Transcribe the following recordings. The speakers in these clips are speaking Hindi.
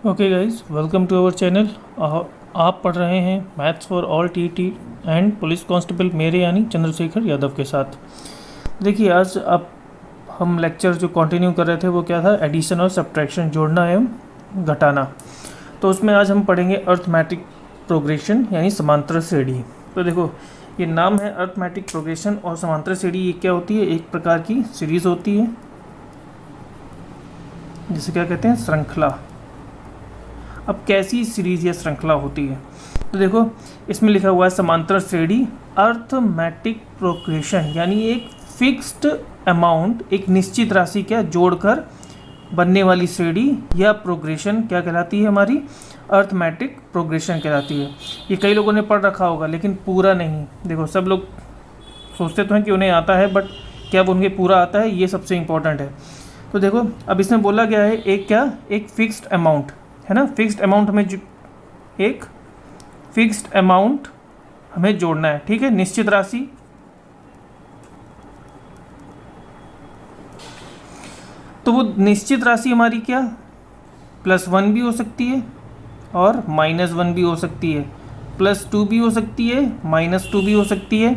Okay guys, welcome to our channel. आप पढ़ रहे हैं maths for all TT and police constable मेरे यानी चंद्रशेखर यादव के साथ। देखिए, आज अब हम लेक्चर जो कंटिन्यू कर रहे थे वो क्या था, एडिशन और सब्ट्रैक्शन, जोड़ना एवं घटाना। तो उसमें आज हम पढ़ेंगे अर्थमेटिक प्रोग्रेशन यानी समांतर श्रेणी। तो देखो, ये नाम है अर्थमेटिक प्रोग्रेशन और समांतर श्रेणी। ये क्या होती है? एक प्रकार की सीरीज़ होती है जिसे क्या कहते हैं, श्रृंखला। अब कैसी सीरीज या श्रृंखला होती है? तो देखो, इसमें लिखा हुआ है समांतर श्रेणी अर्थमेटिक प्रोग्रेशन, यानी एक फिक्स्ड अमाउंट, एक निश्चित राशि क्या जोड़कर बनने वाली श्रेणी या प्रोग्रेशन क्या कहलाती है? हमारी अर्थमेटिक प्रोग्रेशन कहलाती है। ये कई लोगों ने पढ़ रखा होगा लेकिन पूरा नहीं। देखो, सब लोग सोचते तो हैं कि उन्हें आता है, बट क्या वो उनके पूरा आता है, ये सबसे इम्पोर्टेंट है। तो देखो, अब इसमें बोला गया है एक फिक्स्ड अमाउंट है ना। फिक्स्ड अमाउंट हमें एक फिक्स्ड अमाउंट हमें जोड़ना है, ठीक है, निश्चित राशि। तो वो निश्चित राशि हमारी क्या, +1 भी हो सकती है और -1 भी हो सकती है, +2 भी हो सकती है, -2 भी हो सकती है,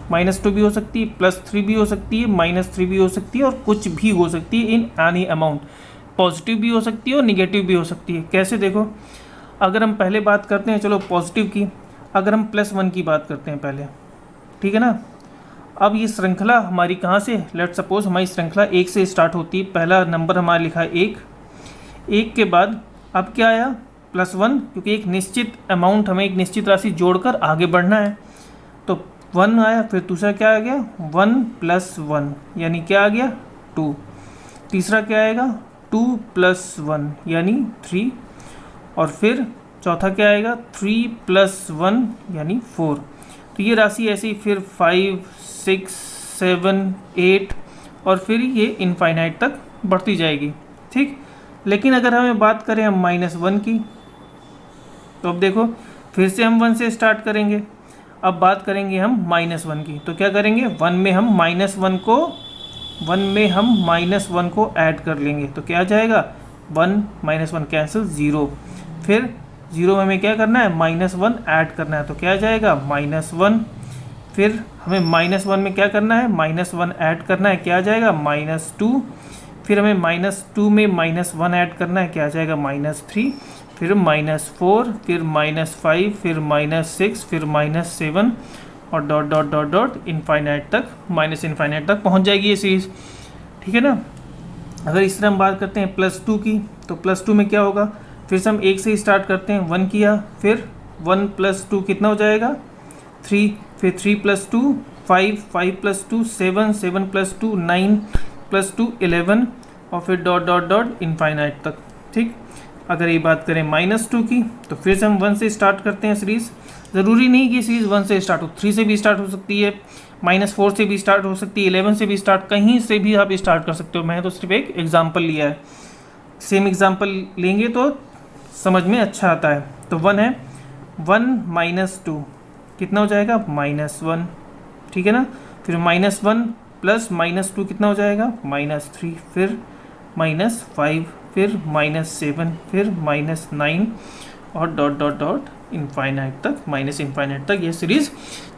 -2 भी हो सकती है, +3 भी हो सकती है, -3 भी हो सकती है, और कुछ भी हो सकती है इन एनी अमाउंट। पॉजिटिव भी हो सकती है और निगेटिव भी हो सकती है। कैसे? देखो, अगर हम पहले बात करते हैं, चलो पॉजिटिव की, अगर हम +1 की बात करते हैं पहले, ठीक है ना। अब ये श्रृंखला हमारी कहाँ से, लेट सपोज हमारी श्रृंखला 1 से स्टार्ट होती है। पहला नंबर हमारा लिखा है 1 के बाद अब क्या आया, +1, क्योंकि एक निश्चित अमाउंट, हमें एक निश्चित राशि जोड़कर आगे बढ़ना है। तो 1 आया, फिर दूसरा क्या आ गया, 1 + 1 यानी क्या आ गया, 2। तीसरा क्या आएगा, 2 + 1 यानी 3, और फिर चौथा क्या आएगा, 3 + 1 यानी 4। तो ये राशि ऐसे ही फिर 5, 6, 7, 8 और फिर ये इनफाइनाइट तक बढ़ती जाएगी, ठीक। लेकिन अगर हमें बात करें हम -1 की, तो अब देखो फिर से हम 1 से स्टार्ट करेंगे। अब बात करेंगे हम -1 की, तो क्या करेंगे, 1 में हम -1 को ऐड कर लेंगे। तो क्या आ जाएगा, 1 -1 कैंसिल, 0। फिर 0 में हमें क्या करना है, -1 ऐड करना है। तो क्या आ जाएगा, -1। फिर हमें -1 में क्या करना है, -1 ऐड करना है। क्या आ जाएगा, -2। फिर हमें -2 में -1 ऐड करना है। क्या आ जाएगा, -3। फिर -4, फिर -5, फिर -6, फिर -7 और dot dot dot dot infinite तक, -इनफाइनाइट तक पहुंच जाएगी ये सीरीज, ठीक है ना। अगर इस तरह हम बात करते हैं +2 की, तो +2 में क्या होगा, फिर से हम 1 से ही स्टार्ट करते हैं। 1 किया, फिर 1 + 2 कितना हो जाएगा, 3। फिर 3 + 2 5, 5 + 2 7, 7 + 2 9 + 2 11 और फिर डॉट डॉट डॉट इनफाइनाइट तक, ठीक। अगर ये बात करें -2 की, तो फिर से हम 1 से स्टार्ट करते हैं सीरीज़। ज़रूरी नहीं कि सीरीज़ 1 से स्टार्ट हो, 3 से भी स्टार्ट हो सकती है, -4 से भी स्टार्ट हो सकती है, 11 से भी स्टार्ट, कहीं से भी आप स्टार्ट कर सकते हो। मैं तो सिर्फ एक एग्जांपल लिया है, सेम एग्जांपल लेंगे तो समझ में अच्छा आता है। तो 1 है, 1 - 2 कितना हो जाएगा, -1, ठीक है ना। फिर -1 + -2 कितना हो जाएगा, -3। फिर -5, फिर -7, फिर -9 और डॉट डॉट डॉट इनफाइनाइट तक, इनफाइनाइट तक ये सीरीज़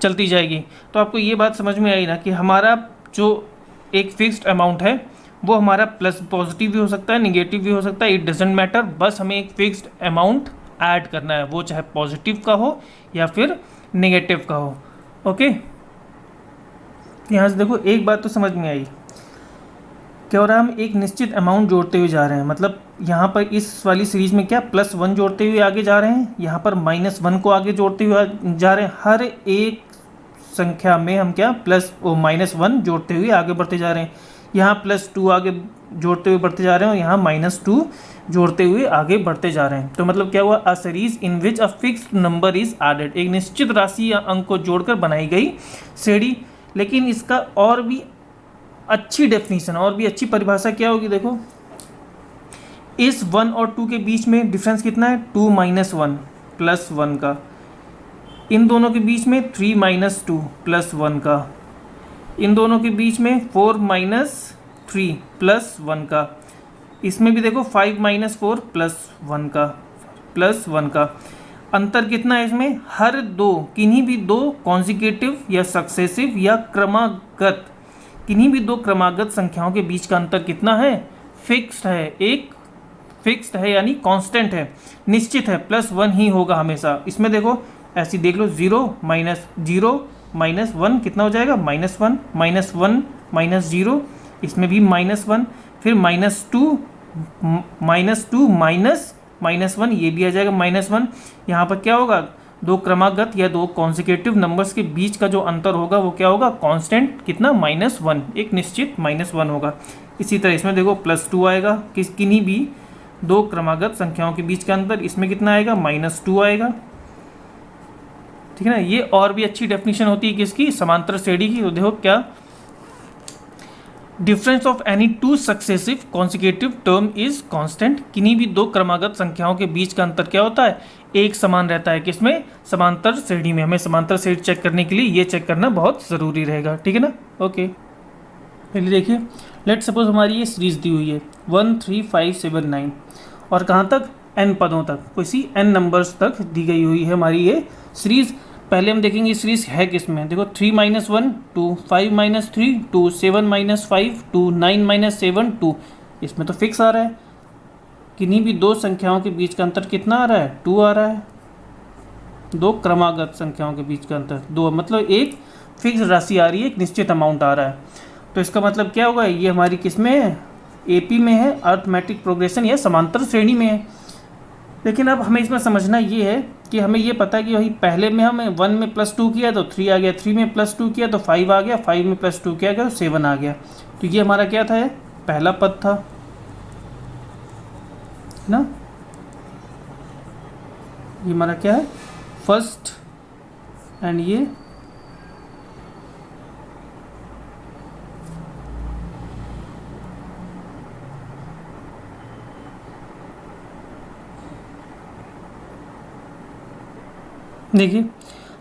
चलती जाएगी। तो आपको ये बात समझ में आई ना कि हमारा जो एक फिक्स्ड अमाउंट है वो हमारा पॉजिटिव भी हो सकता है, निगेटिव भी हो सकता है, इट डजेंट मैटर। बस हमें एक फिक्स्ड अमाउंट ऐड करना है, वो चाहे पॉजिटिव का हो या फिर नेगेटिव का हो। ओके, यहाँ से देखो एक बात तो समझ में आई, क्या हो रहा है, हम एक निश्चित अमाउंट जोड़ते हुए जा रहे हैं। मतलब यहाँ पर इस वाली सीरीज़ में क्या +1 जोड़ते हुए आगे जा रहे हैं, यहाँ पर -1 को आगे जोड़ते हुए जा रहे हैं। हर एक संख्या में हम क्या -1 जोड़ते हुए आगे बढ़ते जा रहे हैं। यहाँ +2 आगे जोड़ते हुए बढ़ते जा रहे हैं और यहाँ -2 जोड़ते हुए आगे बढ़ते जा रहे हैं। तो मतलब क्या हुआ, a series in which a fixed number is added, एक निश्चित राशि या अंक को जोड़कर बनाई गई श्रेणी। लेकिन इसका और भी अच्छी डेफिनेशन, और भी अच्छी परिभाषा क्या होगी, देखो, इस 1 और 2 के बीच में डिफरेंस कितना है, 2 - 1 + 1 का। इन दोनों के बीच में 3 - 2 + 1 का। इन दोनों के बीच में 4 - 3 + 1 का। इसमें भी देखो 5 माइनस 4 प्लस वन का अंतर कितना है इसमें, हर दो किन्हीं भी दो कॉन्जिक्यूटिव या सक्सेसिव या क्रमागत किन्हीं भी दो क्रमागत संख्याओं के बीच का अंतर कितना है, फिक्स्ड है, एक फिक्स्ड है यानी कांस्टेंट है, निश्चित है, +1 ही होगा हमेशा। इसमें देखो ऐसी देख लो, 0 माइनस 1 कितना हो जाएगा, -1 -1 इसमें भी -1, फिर -2 -1 ये भी आ जाएगा -1। यहाँ पर क्या होगा, दो क्रमागत या दो कॉन्जिक्यूटिव नंबर्स के बीच का जो अंतर होगा वो क्या होगा, कांस्टेंट कितना, -1, एक निश्चित -1 होगा। इसी तरह इसमें देखो +2 आएगा, किन्हीं भी दो क्रमागत संख्याओं के बीच का अंतर, इसमें कितना आएगा, -2 आएगा। ठीक है ना। ये और भी अच्छी डेफिनेशन होती है किसकी, समांतर श्रेणी की। तो देखो क्या, difference of any two successive consecutive term is constant, किन्हीं भी दो क्रमागत संख्याओं के बीच का अंतर क्या होता है, एक समान रहता है। किसमें, समांतर श्रेणी में। हमें समांतर श्रेणी चेक करने के लिए ये चेक करना बहुत ज़रूरी रहेगा। ठीक है ना। ओके, पहले देखिए, लेट सपोज हमारी ये सीरीज दी हुई है 1 3 5 7 9 और कहाँ तक, n पदों तक, किसी n नंबर्स तक दी गई हुई है हमारी ये सीरीज। पहले हम देखेंगे सीरीज है किसमें, देखो 3 - 1 2, 5 - 3 2, 7 - 5 2, 9 - 7 2, इसमें तो फिक्स आ रहा है। किन्हीं भी दो संख्याओं के बीच का अंतर कितना आ रहा है, 2 आ रहा है। दो क्रमागत संख्याओं के बीच का अंतर 2, मतलब एक फिक्स राशि आ रही है, एक निश्चित अमाउंट आ रहा है। तो इसका मतलब क्या होगा, ये हमारी किस में है, AP में है, अर्थमेटिक प्रोग्रेशन या समांतर श्रेणी में है। लेकिन अब हमें इसमें समझना ये है कि हमें ये पता है कि वही पहले में हमें 1 में +2 किया तो 3 आ गया, 3 में +2 किया तो 5 आ गया, 5 में +2 किया गया तो 7 आ गया। तो ये हमारा क्या था, पहला पद था ना, ये हमारा क्या है, फर्स्ट, एंड ये देखिए।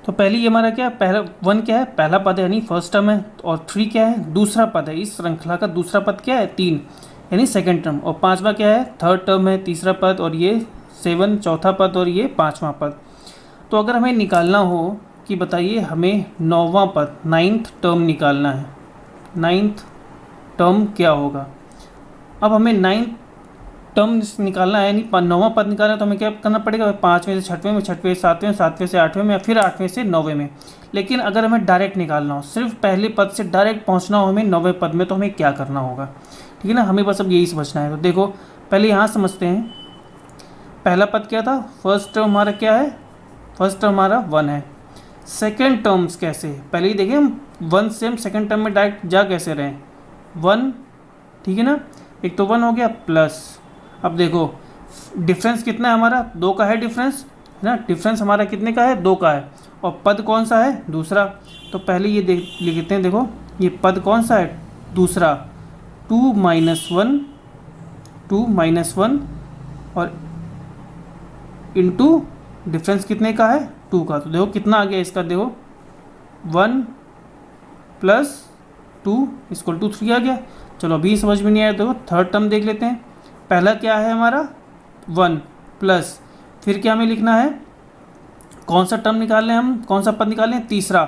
तो पहले ये हमारा क्या है, पहला 1 क्या है, पहला पद है यानी फर्स्ट टर्म है, और 3 क्या है, दूसरा पद है। इस श्रृंखला का दूसरा पद क्या है, 3 यानी सेकंड टर्म, और 5वां क्या है, थर्ड टर्म है, तीसरा पद, और ये 7 चौथा पद, और ये 5वां पद। तो अगर हमें निकालना हो कि बताइए हमें 9वां पद, 9th टर्म निकालना है, 9th टर्म क्या होगा। अब हमें 9th टर्म निकालना है, यानी 9वां पद निकालना है, तो हमें क्या करना पड़ेगा, 5वें से 6वें में, 6वें से 7वें, 7वें से 8वें में, या फिर 8वें से 9वें में। लेकिन अगर हमें डायरेक्ट निकालना हो, सिर्फ पहले पद से डायरेक्ट पहुंचना हो हमें 9वें पद में, तो हमें क्या करना होगा। ठीक है ना, हमें बस अब यही समझना है। तो देखो पहले यहाँ समझते हैं, पहला पद क्या था, फर्स्ट टर्म हमारा क्या है, फर्स्ट टर्म हमारा 1 है। सेकेंड टर्म्स कैसे, पहले ही देखें हम 1 से हम सेकेंड टर्म में डायरेक्ट जा कैसे रहे, 1, ठीक है ना, एक तो 1 हो गया प्लस। अब देखो डिफरेंस कितना है हमारा, 2 का है डिफरेंस, है ना, डिफरेंस हमारा कितने का है, 2 का है, और पद कौन सा है, दूसरा। तो पहले ये लिख लेते हैं, देखो ये पद कौन सा है, दूसरा, 2 - 1 और इनटू डिफरेंस कितने का है, 2 का। तो देखो कितना आ गया इसका, देखो 1 + 2 = 3 आ गया। चलो अभी समझ में नहीं आया, देखो थर्ड टर्म देख लेते हैं। पहला क्या है हमारा 1 प्लस, फिर क्या हमें लिखना है, कौन सा टर्म निकाल रहे हैं हम, कौन सा पद निकाल रहे हैं, तीसरा।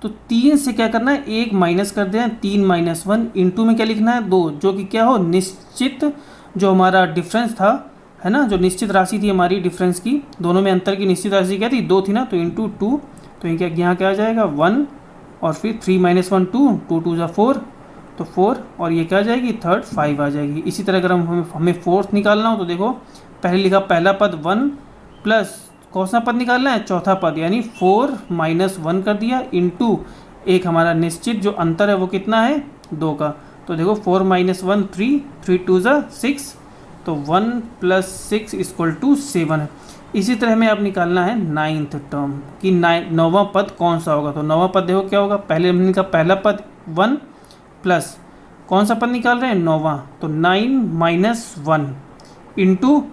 तो 3 से क्या करना है, 1 माइनस कर दें, 3 - 1 इंटू में क्या लिखना है, 2, जो कि क्या हो, निश्चित जो हमारा डिफरेंस था, है ना, जो निश्चित राशि थी हमारी डिफरेंस की, दोनों में अंतर की निश्चित राशि क्या थी, 2 थी ना, तो इंटू 2, तो ये क्या यहाँ क्या आ जाएगा 1, और फिर 3 - 1 2, 2 2 = 4, तो 4, और ये क्या आ जाएगी, थर्ड 5 आ जाएगी। इसी तरह अगर हमें फोर्थ निकालना हो, तो देखो पहले लिखा पहला पद 1 प्लस कौन सा पद निकालना है, चौथा पद, यानी 4 - 1 कर दिया, इंटू एक हमारा निश्चित जो अंतर है वो कितना है, 2 का। तो देखो 4 - 1 3, 3 2 = 6, तो 1 + 6 = 7 है। इसी तरह हमें अब निकालना है 9th टर्म कि 9वां पद कौन सा होगा। तो 9वां पद देखो क्या होगा, पहले हमने लिखा पहला पद 1 प्लस कौन सा पद निकाल रहे हैं, 9वां, तो 9 - 1 इंटू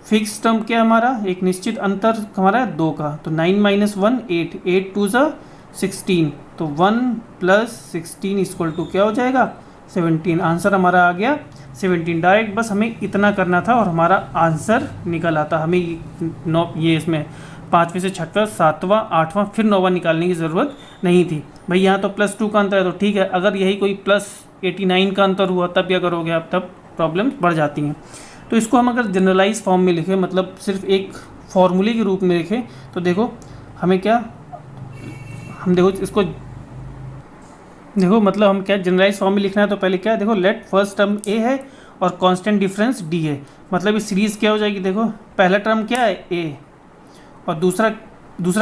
फिक्स टर्म क्या हमारा, एक निश्चित अंतर हमारा है 2 का, तो 9 - 1 8, 8 2 = 16, तो 1 + 16 = क्या हो जाएगा, 17, आंसर हमारा आ गया 17। डायरेक्ट बस हमें इतना करना था और हमारा आंसर निकल आता। हमें ये इसमें 5वें से 6वां 7वां 8वां फिर 9वां निकालने की ज़रूरत नहीं थी भाई। यहाँ तो +2 का अंतर है तो ठीक है, अगर यही कोई +89 का अंतर हुआ तब क्या करोगे आप, तब प्रॉब्लम बढ़ जाती हैं। तो इसको हम अगर जनरलाइज फॉर्म में लिखें, मतलब सिर्फ एक फॉर्मूले के रूप में लिखें, तो देखो हमें क्या, हम देखो इसको देखो मतलब हम क्या जनरलाइज फॉर्म में लिखना है। तो पहले क्या है, देखो लेट फर्स्ट टर्म ए है और कांस्टेंट डिफरेंस डी है, मतलब इस सीरीज़ क्या हो जाएगी, देखो पहला टर्म क्या है ए और दूसरा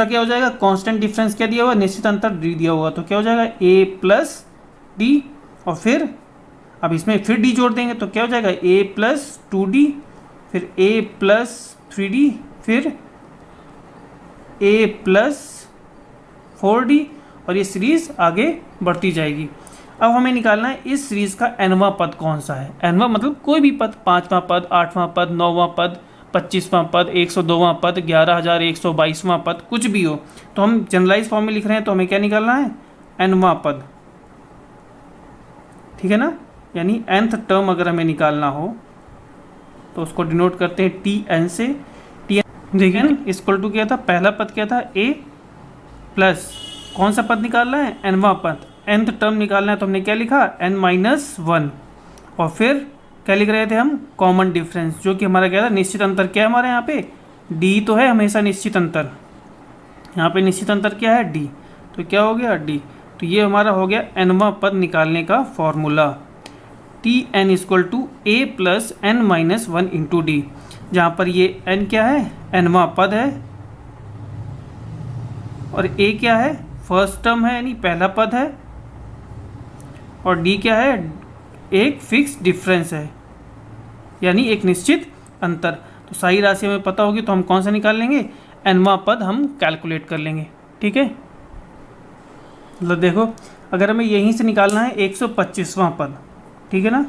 क्या हो जाएगा, कांस्टेंट डिफरेंस क्या दिया हुआ, निश्चित अंतर डी दिया हुआ, तो क्या हो जाएगा ए प्लस डी, और फिर अब इसमें फिर डी जोड़ देंगे तो क्या हो जाएगा ए प्लस 2d, फिर ए प्लस 3d, फिर ए प्लस 4d, और ये सीरीज़ आगे बढ़ती जाएगी। अब हमें निकालना है इस सीरीज़ का nवां पद कौन सा है। nवां मतलब कोई भी पद, 5वां पद, 8वां पद, 9वां पद, 25वां पद, 102वां पद, 11122वां पद, कुछ भी हो। तो हम जनरलाइज फॉर्म में लिख रहे हैं तो हमें क्या निकालना है, nवां पद, ठीक है ना। यानी nth टर्म अगर हमें निकालना हो तो उसको डिनोट करते हैं tn से। tn देखिए ना, इक्वल टू क्या था, पहला पद क्या था a प्लस कौन सा पद निकालना है, nवां पद, nth टर्म निकालना है तो हमने क्या लिखा n-1, और फिर क्या लिख रहे थे हम, कॉमन डिफरेंस, जो कि हमारा क्या था, निश्चित अंतर क्या है हमारे यहाँ पे, d तो है हमेशा निश्चित अंतर, यहाँ पे निश्चित अंतर क्या है d, तो क्या हो गया d। तो ये हमारा हो गया nवां पद निकालने का formula, tn equal to a plus n-1 into d, जहाँ पर ये n क्या है, nवां पद है, और a क्या है, फर्स्ट टर्म है यानी पहला पद है, और d क्या है, एक फिक्स डिफरेंस है यानी एक निश्चित अंतर। तो सही राशि हमें पता होगी तो हम कौन सा निकाल लेंगे, nवां पद हम कैलकुलेट कर लेंगे, ठीक है। मतलब देखो अगर हमें यहीं से निकालना है 125वां पद, ठीक है ना,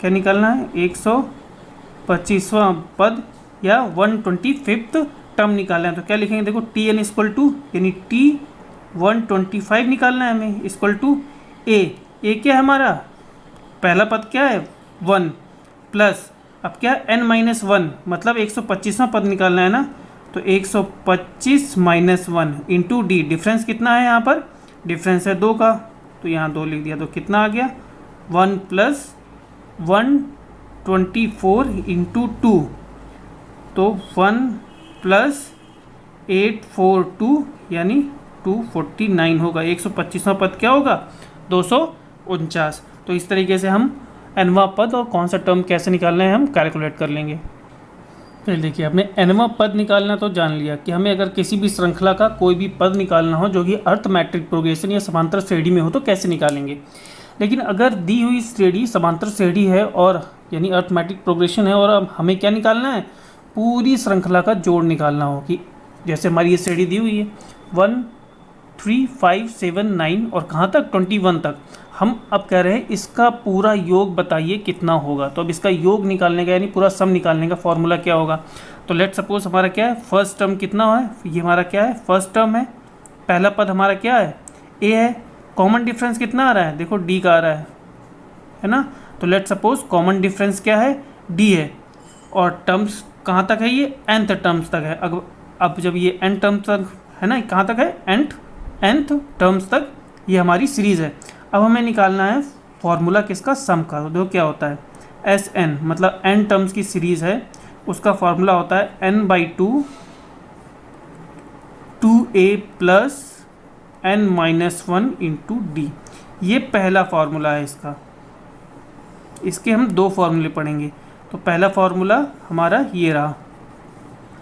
क्या निकालना है 125वां पद या 125th टर्म निकालना है, तो क्या लिखेंगे, देखो tn इक्वल टू यानी t125 निकालना है हमें, इक्वल टू a क्या है हमारा, पहला पद क्या है 1 प्लस अब क्या है n-1, मतलब 125वां पद निकालना है ना, तो 125 - 1 इंटू डी, डिफरेंस कितना है यहाँ पर, डिफरेंस है 2 का, तो यहाँ 2 लिख दिया, तो कितना आ गया 1 प्लस 124 इंटू 2, तो 1 प्लस 842 यानी 249 होगा। 125वां पद क्या होगा 249। तो इस तरीके से हम nवां पद और कौन सा टर्म कैसे निकालना है हम कैलकुलेट कर लेंगे। तो देखिए आपने nवां पद निकालना तो जान लिया कि हमें अगर किसी भी श्रृंखला का कोई भी पद निकालना हो जो कि अर्थमेट्रिक प्रोग्रेशन या समांतर श्रेणी में हो तो कैसे निकालेंगे। लेकिन अगर दी हुई श्रेणी समांतर श्रेणी है और यानी अर्थमेट्रिक प्रोग्रेशन है और अब हमें क्या निकालना है, पूरी श्रृंखला का जोड़ निकालना हो, कि जैसे हमारी ये श्रेणी दी हुई है 1 3 5 7 9 और कहाँ तक 21 तक, हम अब कह रहे हैं इसका पूरा योग बताइए कितना होगा। तो अब इसका योग निकालने का यानी पूरा सम निकालने का फॉर्मूला क्या होगा। तो लेट सपोज हमारा क्या है, फर्स्ट टर्म कितना है, ये हमारा क्या है फर्स्ट टर्म है, पहला पद हमारा क्या है a है, कॉमन डिफरेंस कितना आ रहा है, देखो d का आ रहा है ना। तो लेट सपोज कॉमन डिफरेंस क्या है d है, और टर्म्स कहाँ तक है, ये nth टर्म्स तक है। अब जब ये n टर्म्स तक है ना, कहाँ तक है nth टर्म्स तक ये हमारी सीरीज़ है। अब हमें निकालना है फॉर्मूला किसका, सम का। तो देखो क्या होता है Sn, मतलब n टर्म्स की सीरीज़ है, उसका फॉर्मूला होता है n/2 2a plus n-1 into D. ये पहला फार्मूला है इसका, इसके हम 2 फार्मूले पढ़ेंगे। तो पहला फार्मूला हमारा ये रहा,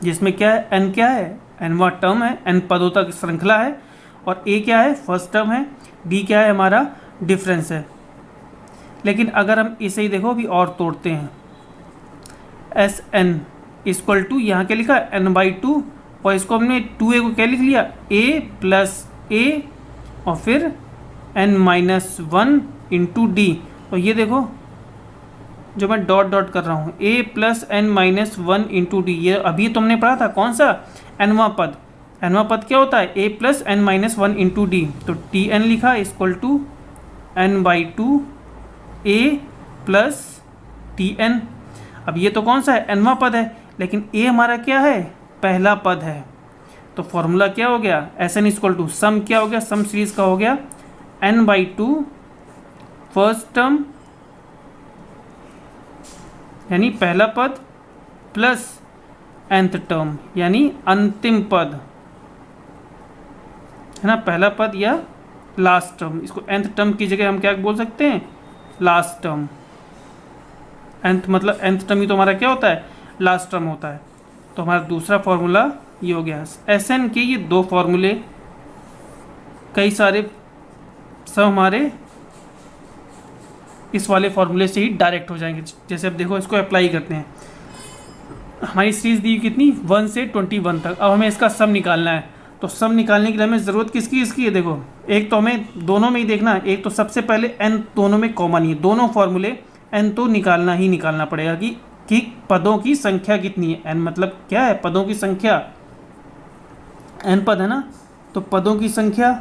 जिसमें क्या है n क्या है, nवां टर्म है, n पदों तक श्रृंखला है, और a क्या है फर्स्ट टर्म है, d क्या है हमारा डिफरेंस है। लेकिन अगर हम इसे ही देखो अभी और तोड़ते हैं, Sn इक्वल टू यहाँ क्या लिखा n/2, और इसको हमने 2a को क्या लिख लिया a प्लस a और फिर n-1 इंटू डी। तो ये देखो जो मैं डॉट डॉट कर रहा हूँ a plus n-1 into D, ये अभी तुमने पढ़ा था कौन सा, nवां पद। nवां पद क्या होता है a plus n-1 into d. तो tn लिखा equal to n/2 a plus t n. अब ये तो कौन सा है, एनवा पद है, लेकिन a हमारा क्या है, पहला पद है। तो फॉर्मूला क्या हो गया, S N equal to some क्या हो गया, सम सीरीज का हो गया n/2 फर्स्ट टर्म यानी पहला पद प्लस nth टर्म यानी अंतिम पद, है ना, पहला पद या लास्ट टर्म। इसको nth टर्म की जगह हम क्या बोल सकते हैं, लास्ट टर्म। nth मतलब nth टर्म ही तो हमारा क्या होता है, लास्ट टर्म होता है। तो हमारा दूसरा फॉर्मूला ये हो गया। एस एन के ये दो फॉर्मूले कई सारे सब हमारे इस वाले फॉर्मूले से ही डायरेक्ट हो जाएंगे। जैसे अब देखो इसको अप्लाई करते हैं, हमारी सीरीज दी कितनी 1 से 21 तक। अब हमें इसका सम निकालना है, तो सम निकालने के लिए हमें ज़रूरत किसकी, इसकी है। देखो एक तो हमें दोनों में ही देखना है, एक तो सबसे पहले n दोनों में कॉमन ही है, दोनों फॉर्मूले n तो निकालना ही निकालना पड़ेगा कि पदों की संख्या कितनी है। n मतलब क्या है, पदों की संख्या, n पद है ना, तो पदों की संख्या,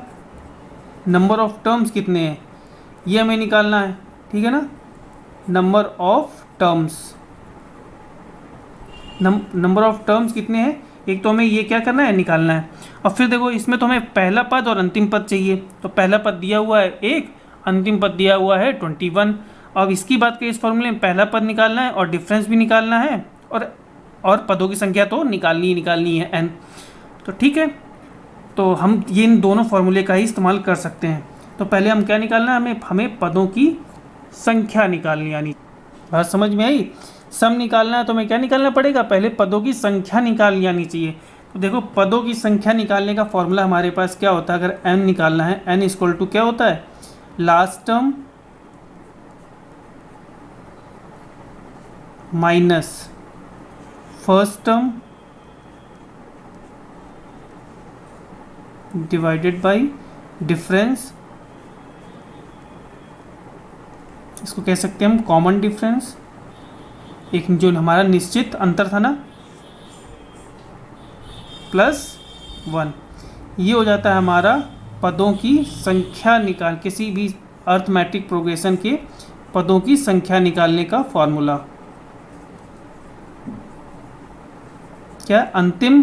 नंबर ऑफ टर्म्स कितने हैं ये हमें निकालना है, ठीक है ना। Number of terms, number of terms कितने हैं, एक तो हमें ये क्या करना है, निकालना है। और फिर देखो इसमें तो हमें पहला पद और अंतिम पद चाहिए, तो पहला पद दिया हुआ है 1, अंतिम पद दिया हुआ है 21। अब इसकी बात करें, इस फॉर्मूले में पहला पद निकालना है और डिफरेंस भी निकालना है, और पदों की संख्या तो निकालनी है n। तो ठीक है, तो हम ये इन दोनों फॉर्मूले का ही इस्तेमाल कर सकते हैं। तो पहले हम क्या निकालना है, हमें पदों की संख्या निकालनी आनी। बात समझ में आई, सम निकालना है तो हमें क्या निकालना पड़ेगा, पहले पदों की संख्या निकालनी आनी चाहिए। तो देखो पदों की संख्या निकालने का फॉर्मूला हमारे पास क्या होता है, अगर n निकालना है, n इक्वल टू क्या होता है, last term minus first term divided by difference. इसको कह सकते हैं हम कॉमन डिफरेंस, एक जो हमारा निश्चित अंतर था ना, +1। ये हो जाता है हमारा पदों की संख्या निकाल, किसी भी अर्थमेटिक प्रोग्रेशन के पदों की संख्या निकालने का फॉर्मूला। क्या, अंतिम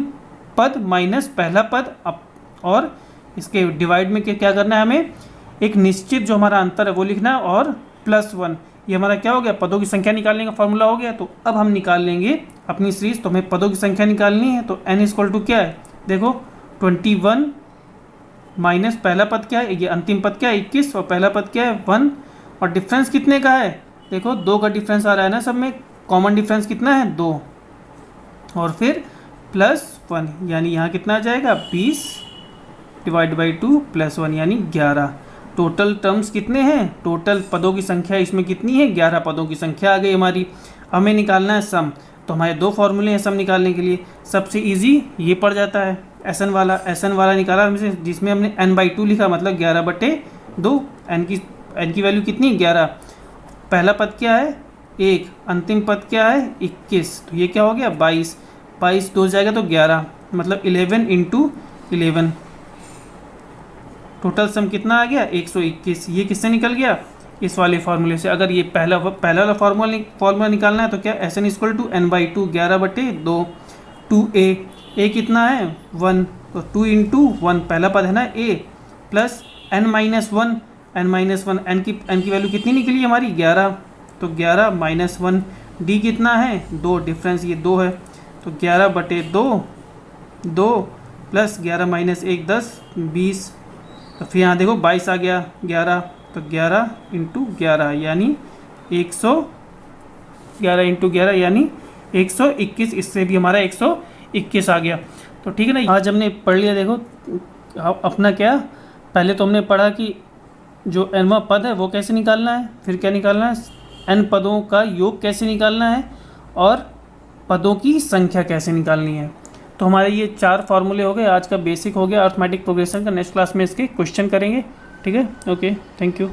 पद माइनस पहला पद, और इसके डिवाइड में क्या करना है, हमें एक निश्चित जो हमारा अंतर है वो लिखना है, और +1। ये हमारा क्या हो गया, पदों की संख्या निकालने का फॉर्मूला हो गया। तो अब हम निकाल लेंगे अपनी सीरीज। तो हमें पदों की संख्या निकालनी है, तो n इक्वल टू क्या है, देखो 21 माइनस पहला पद क्या है, ये अंतिम पद क्या है 21, और पहला पद क्या है 1, और डिफरेंस कितने का है, देखो 2 का डिफरेंस आ रहा है ना सब में, कॉमन डिफरेंस कितना है 2, और फिर +1 यानी यहाँ कितना आ जाएगा 20 डिवाइड बाई 2 +1 यानी 11। टोटल टर्म्स कितने हैं, टोटल पदों की संख्या इसमें कितनी है, 11 पदों की संख्या आ गई हमारी। हमें निकालना है सम, तो हमारे दो फॉर्मूले हैं सम निकालने के लिए। सबसे इजी ये पड़ जाता है एस एन वाला निकाला हमसे, जिसमें हमने n/2 लिखा, मतलब 11/2। n की वैल्यू कितनी, 11। पहला पद क्या है 1, अंतिम पद क्या है 21, तो ये क्या हो गया 22, 22 2 जाएगा तो 11, मतलब 11 × 11। टोटल सम कितना आ गया 121। ये किससे निकल गया, इस वाले फार्मूले से। अगर ये पहला वाला फार्मूला निकालना है तो क्या, S N equal to n/2 11/2, 2a कितना है 1, तो 2 × 1 पहला पद है ना a, प्लस n-1 n की वैल्यू कितनी निकली हमारी 11, तो 11 - 1, d कितना है 2, डिफरेंस ये 2 है, तो 11/2 2 प्लस 11 - 1 10 20, तो फिर यहाँ देखो 22 आ गया 11, तो 11 × 11 यानी 11 × 11 यानी 121। इससे भी हमारा 121 आ गया। तो ठीक है ना, आज हमने पढ़ लिया। देखो अपना क्या, पहले तो हमने पढ़ा कि जो nवां पद है वो कैसे निकालना है, फिर क्या निकालना है, n पदों का योग कैसे निकालना है, और पदों की संख्या कैसे निकालनी है। तो हमारे ये 4 फार्मूले हो गए, आज का बेसिक हो गया अर्थमेटिक प्रोग्रेशन का। नेक्स्ट क्लास में इसके क्वेश्चन करेंगे। ठीक है, ओके, थैंक यू।